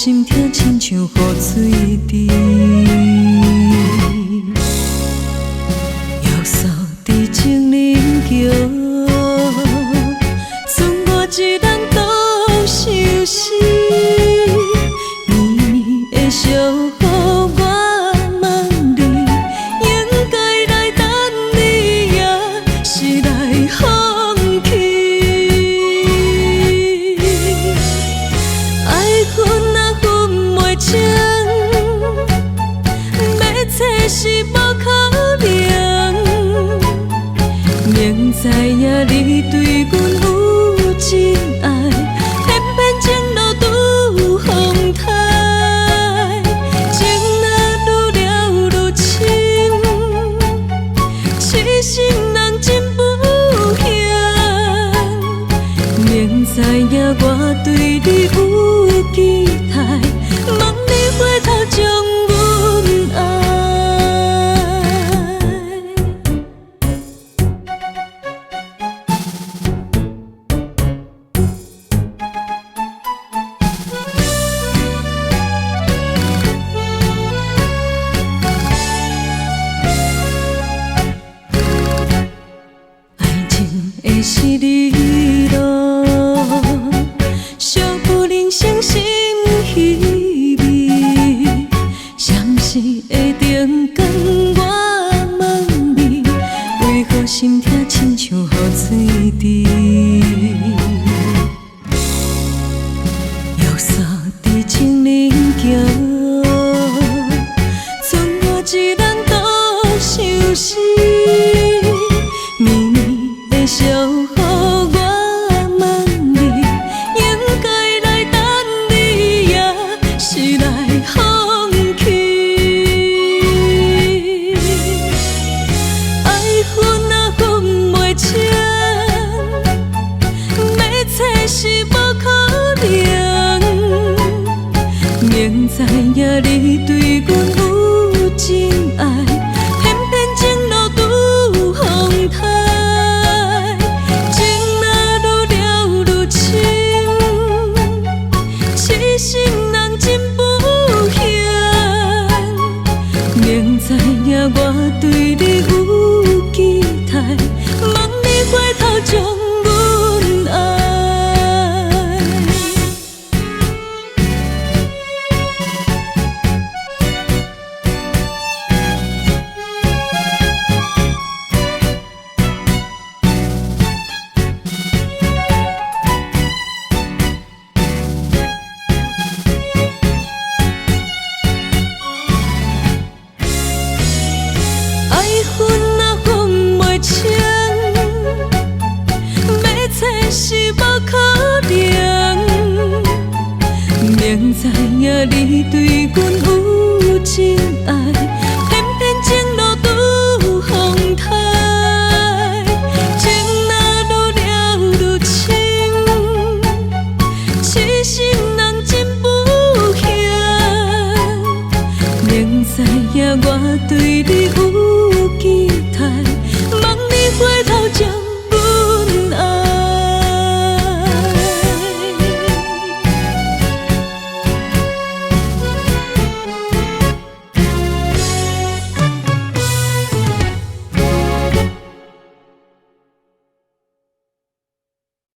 心痛，亲像雨水滴。约束伫情人桥，剩我一人独受死。绵绵的小雨，我问你，应该来等你，也是来放弃？爱分啊分袂清，要找是无可能。明知影你对阮有真爱，偏偏情路拄风台，情若愈了愈深，痴心人真不幸。明知影我对你有期待，望你回头将阮爱。爱情的十字路，惜不能伤心稀微。闪时的灯光，我问你，为何心痛亲像雨水滴？约束伫情人桥，剩我一人独受死。绵绵的小雨，我问你，应该来等你，也是来放弃？爱分啊分袂清，要找是无可能。明知影你对阮有真爱，偏偏情路拄风台，情若愈了愈深，痴心人真不幸。明知影我对你有期待，望你回头将阮爱。爱分啊分袂清，要找是无可能。明知影你对阮有真爱，偏偏情路拄风台，情若愈了愈深，痴心人真不幸。明知影我对你有